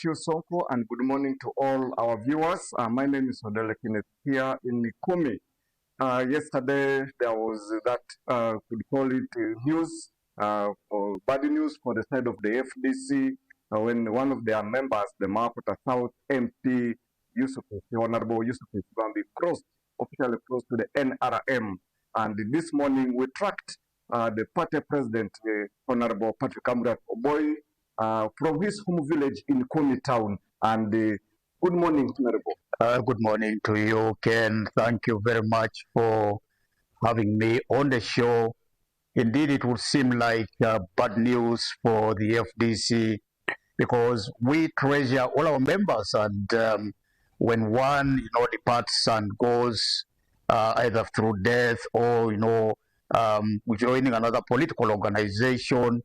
you, Sonko, and good morning to all our viewers. My name is Odele Kenneth here in Mikumi. Yesterday, there was that, could call it news, or bad news for the side of the FDC, when one of their members, the Maputa South MP, the Honorable Yusuf Bambi, officially crossed to the NRM. And this morning, we tracked the party president, Honorable Patrick Amuriat Oboy, from his home village in Komi town. And good morning, Honorable. Good morning to you, Ken. Thank you very much for having me on the show. Indeed, it would seem like bad news for the FDC because we treasure all our members, and when one, departs and goes either through death or, joining another political organization,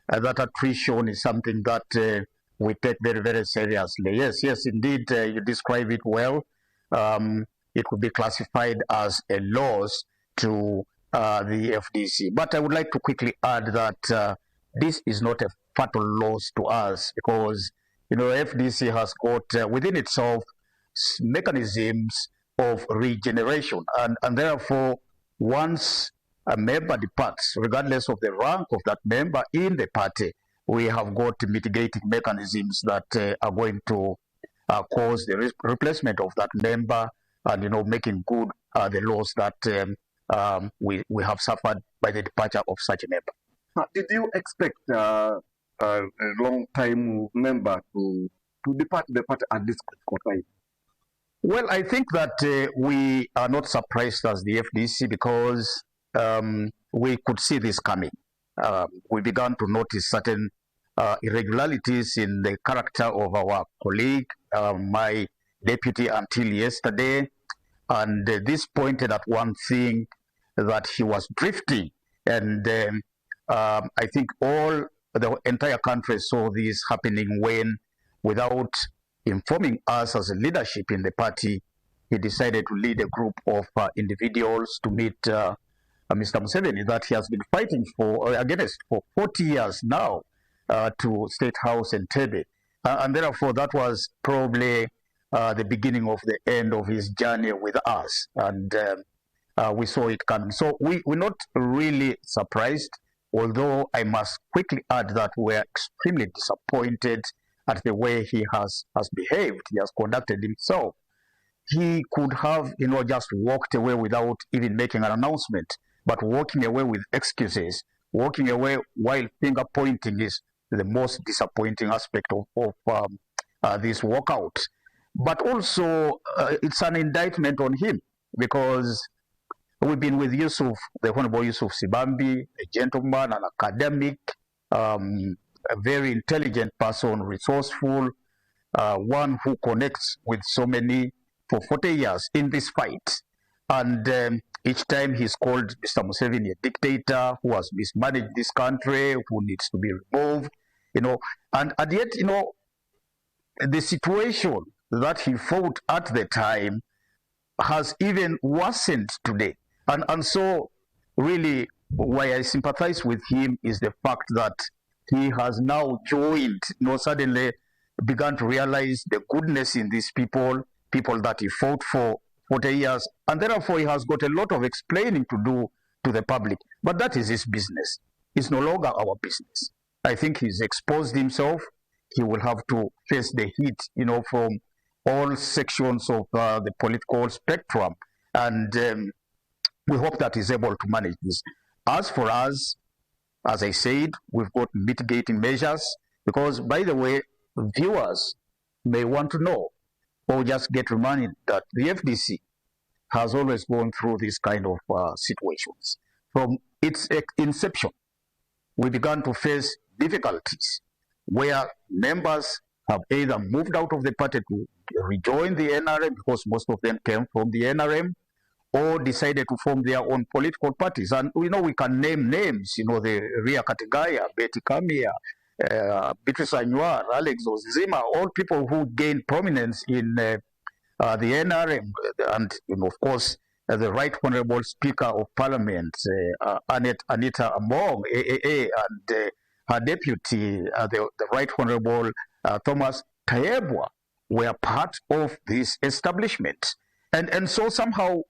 that attrition is something that we take very, very seriously. Yes, indeed, you describe it well. It could be classified as a loss to the FDC. But I would like to quickly add that this is not a fatal loss to us because, FDC has got within itself mechanisms of regeneration. And therefore, once a member departs, regardless of the rank of that member in the party, we have got mitigating mechanisms that are going to cause the replacement of that member and, making good the loss that we have suffered by the departure of such a member. Did you expect a long-time member to depart the party at this time? Well, I think that we are not surprised as the FDC because we could see this coming. We began to notice certain irregularities in the character of our colleague, my deputy, until yesterday. And this pointed at one thing, that he was drifting. And I think the entire country saw this happening when, without informing us as a leadership in the party, he decided to lead a group of individuals to meet Mr. Museveni that he has been fighting against for 40 years now, to State House and Tebe. And therefore, that was probably the beginning of the end of his journey with us. And we saw it coming. So we're not really surprised, although I must quickly add that we're extremely disappointed at the way he has behaved. He has conducted himself. He could have, just walked away without even making an announcement, but walking away with excuses, walking away while finger pointing is the most disappointing aspect of this walkout. But also, it's an indictment on him because we've been with Yusuf, the Honorable Yusuf Sibambi, a gentleman, an academic, a very intelligent person, resourceful, one who connects with so many for 40 years in this fight. And each time he's called Mr. Museveni a dictator who has mismanaged this country, who needs to be removed, and yet, the situation that he fought at the time has even worsened today. And so really why I sympathize with him is the fact that he has now joined, suddenly began to realize the goodness in these people that he fought for 40 years, and therefore he has got a lot of explaining to do to the public. But that is his business. It's no longer our business. I think he's exposed himself. He will have to face the heat, from all sections of the political spectrum. And we hope that he's able to manage this. As for us, as I said, we've got mitigating measures because, by the way, viewers may want to know or just get reminded that the FDC has always gone through these kind of situations. From its inception, we began to face difficulties where members have either moved out of the party to rejoin the NRM because most of them came from the NRM, or decided to form their own political parties. And we can name names, the Ria Kategaya, Betty Kamia, Beatrice Anwar, Alex Ozima, all people who gained prominence in the NRM, and of course the Right Honorable Speaker of Parliament, Anita Among, AAA, and her deputy, the Right Honorable Thomas Taebwa were part of this establishment. And so somehow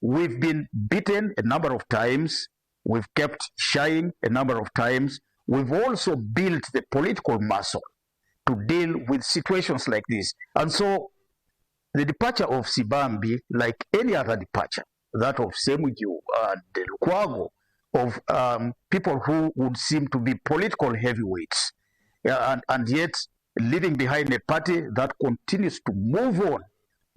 we've been beaten a number of times. We've kept shying a number of times. We've also built the political muscle to deal with situations like this. And so the departure of Sibambi, like any other departure, that of Semuju and Lukwago, of people who would seem to be political heavyweights, and yet leaving behind a party that continues to move on,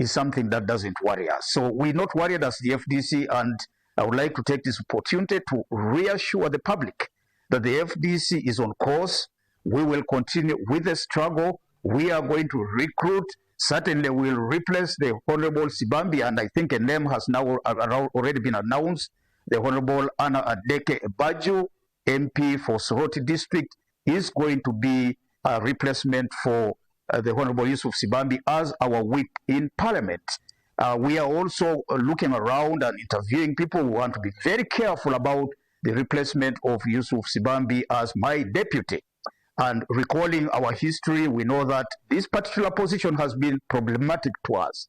is something that doesn't worry us. So we're not worried as the FDC, and I would like to take this opportunity to reassure the public that the FDC is on course. We will continue with the struggle. We are going to recruit. Certainly we'll replace the Honorable Sibambi, and I think a name has now already been announced. The Honorable Anna Adeke Baju, MP for Soroti District, is going to be a replacement for the Honorable Yusuf Sibambi as our whip in Parliament. We are also looking around and interviewing people who want to be very careful about the replacement of Yusuf Sibambi as my deputy. And recalling our history, we know that this particular position has been problematic to us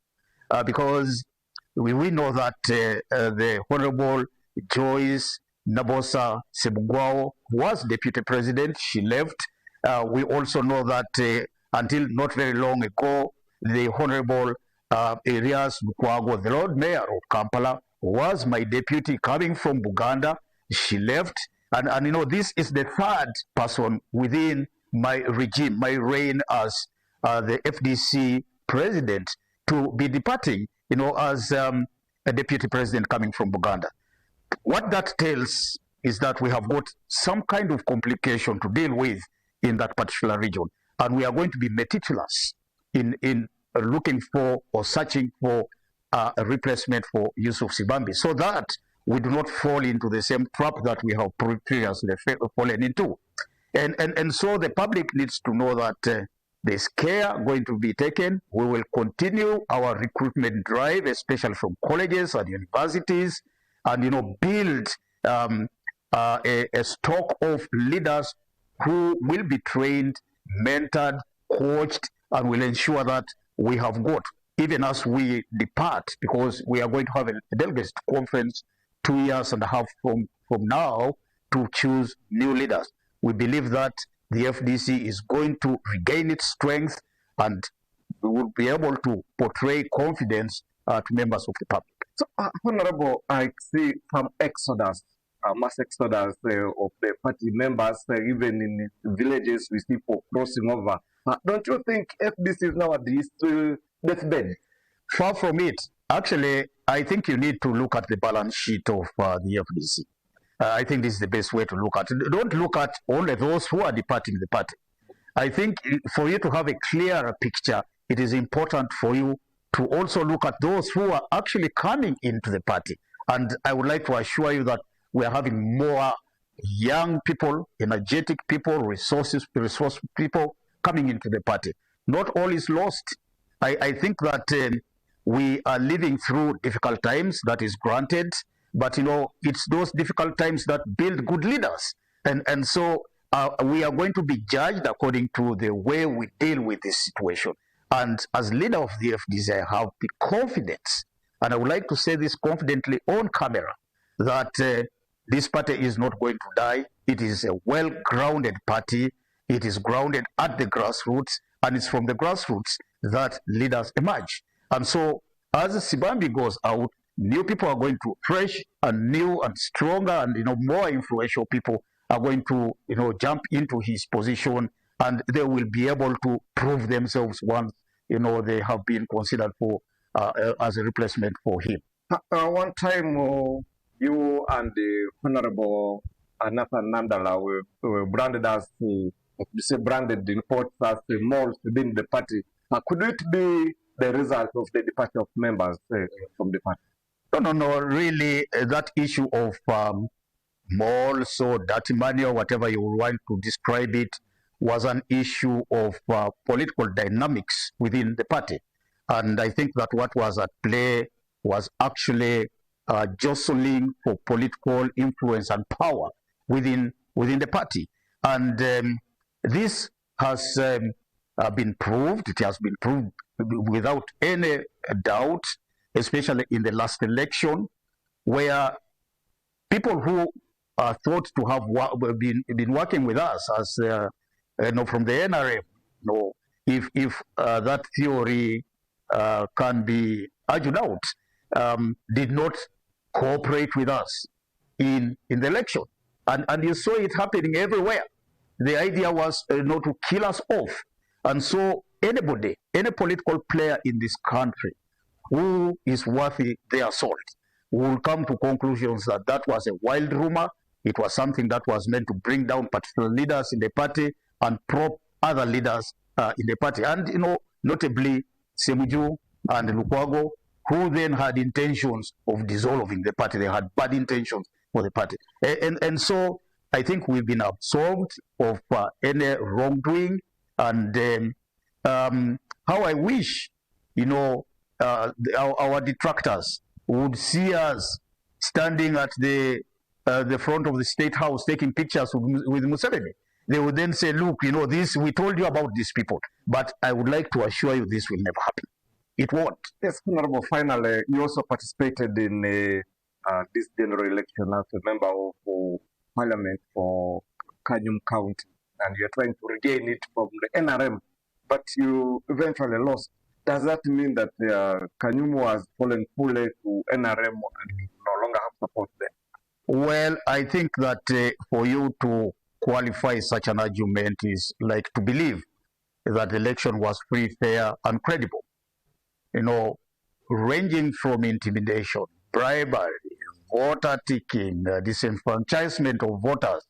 because we know that the Honorable Joyce Nabosa Sebugwao was deputy president. She left. We also know that until not very long ago, the Honorable Elias Lukwago, the Lord Mayor of Kampala, was my deputy coming from Buganda. She left. And you know, this is the third person within my regime, my reign as the FDC president, to be departing, you know, as a deputy president coming from Buganda. What that tells is that we have got some kind of complication to deal with in that particular region. And we are going to be meticulous in looking for or searching for a replacement for Yusuf Sibambi, so that we do not fall into the same trap that we have previously fallen into. And so the public needs to know that there's care going to be taken. We will continue our recruitment drive, especially from colleges and universities, and, you know, build a stock of leaders who will be trained, mentored, coached, and will ensure that we have got, even as we depart, because we are going to have a delegates conference 2.5 years from now to choose new leaders. We believe that the FDC is going to regain its strength, and we will be able to portray confidence to members of the public. So, Honorable, I see some exodus, mass exodus of the party members, even in villages, we see people crossing over. Don't you think FDC is now at the deathbed? Far from it. Actually, I think you need to look at the balance sheet of the FDC. I think this is the best way to look at it. Don't look at only those who are departing the party. I think for you to have a clearer picture, it is important for you to also look at those who are actually coming into the party. And I would like to assure you that we are having more young people, energetic people, resourceful people coming into the party. Not all is lost. I think that we are living through difficult times, that is granted, but, you know, it's those difficult times that build good leaders. And so we are going to be judged according to the way we deal with this situation. And as leader of the FDC, I have the confidence, and I would like to say this confidently on camera, that this party is not going to die. It is a well-grounded party. It is grounded at the grassroots, and it's from the grassroots that leaders emerge. And so as Sibambi goes out, new people are going to, fresh and new and stronger and, you know, more influential people are going to, you know, jump into his position, and they will be able to prove themselves once, you know, they have been considered for as a replacement for him. One time, you and the Honorable Nathan Nandala were branded as, branded in quotes as moles within the party. Could it be the result of the departure of members from the party? No, really, that issue of moles or dirty money or whatever you want to describe it was an issue of political dynamics within the party. And I think that what was at play was actually jostling for political influence and power within the party. And this has been proved. It has been proved without any doubt, especially in the last election, where people who are thought to have been working with us as from the NRM, if that theory can be argued out, did not cooperate with us in the election, and you saw it happening everywhere. The idea was not to kill us off, and so anybody, any political player in this country who is worthy their salt will come to conclusions that that was a wild rumor. It was something that was meant to bring down particular leaders in the party and prop other leaders in the party. And, notably Semuju and Lukwago, who then had intentions of dissolving the party. They had bad intentions for the party. And so I think we've been absolved of any wrongdoing. And how I wish, our detractors would see us standing at the front of the State House taking pictures with Museveni. They would then say, look, this, we told you about these people, but I would like to assure you this will never happen. It won't. Yes, Honorable, finally, you also participated in this general election as a member of Parliament for Kanyum County, and you're trying to regain it from the NRM, but you eventually lost. Does that mean that Kanyumu has fallen fully to NRM and no longer have support there? Well, I think that for you to qualify such an argument is like to believe that the election was free, fair, and credible. Ranging from intimidation, bribery, voter taking, disenfranchisement of voters.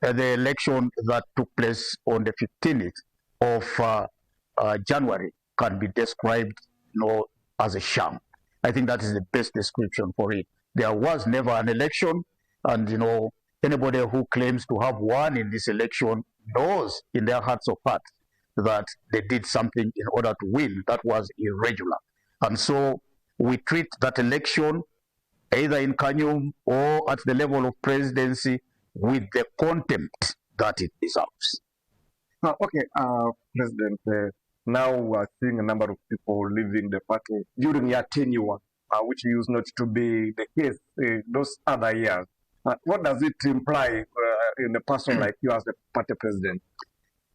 The election that took place on the 15th of January can be described, as a sham. I think that is the best description for it. There was never an election, and anybody who claims to have won in this election knows in their hearts of hearts that they did something in order to win that was irregular. And so we treat that election either in Kanyum or at the level of presidency with the contempt that it deserves. Okay, President, now we're seeing a number of people leaving the party during your tenure, which used not to be the case those other years. What does it imply in a person like you as the party president?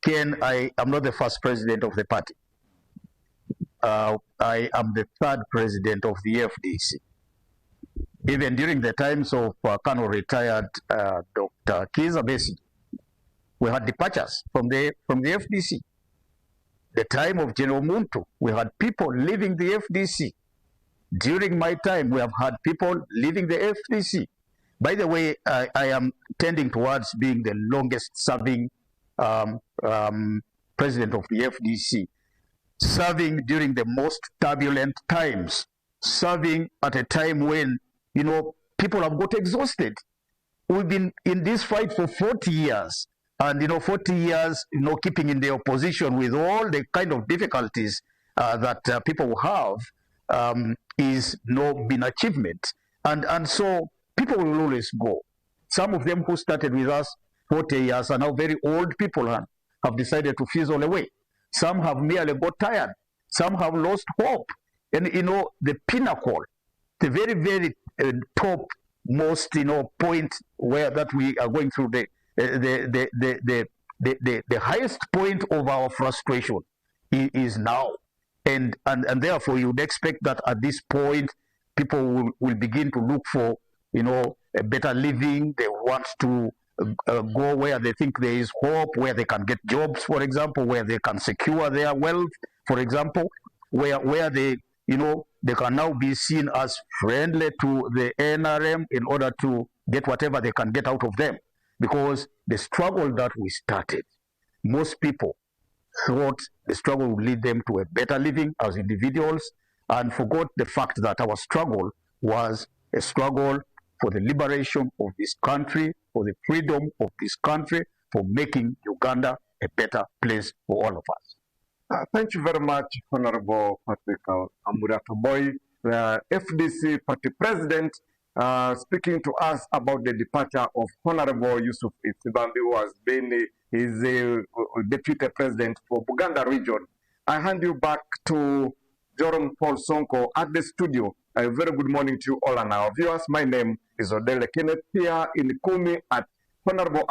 Ken, I am not the first president of the party. I am the third president of the FDC. Even during the times of Colonel retired Dr. Kiza Besi, we had departures from the FDC. The time of General Muntu, we had people leaving the FDC. During my time, we have had people leaving the FDC. By the way, I am tending towards being the longest serving president of the FDC, serving during the most turbulent times, serving at a time when, people have got exhausted. We've been in this fight for 40 years. And, 40 years, keeping in the opposition with all the kind of difficulties that people have is no been achievement. And so people will always go. Some of them who started with us 40 years are now very old people and have decided to fizzle away. Some have merely got tired. Some have lost hope. And, the pinnacle, the very, very top most, point where that we are going through the highest point of our frustration is now. And therefore you would expect that at this point people will begin to look for a better living. They want to go where they think there is hope, where they can get jobs, for example, where they can secure their wealth, for example, where they they can now be seen as friendly to the NRM in order to get whatever they can get out of them. Because the struggle that we started, most people thought the struggle would lead them to a better living as individuals and forgot the fact that our struggle was a struggle for the liberation of this country, for the freedom of this country, for making Uganda a better place for all of us. Thank you very much, Honorable Patrick Amuriat, the FDC party president, speaking to us about the departure of Honorable Yusuf Itsibambi, who has been He's a deputy president for Buganda region. I hand you back to Joram Paul Sonko at the studio. A very good morning to you all and our viewers. My name is Odele Kenneth here in Kumi at Honorable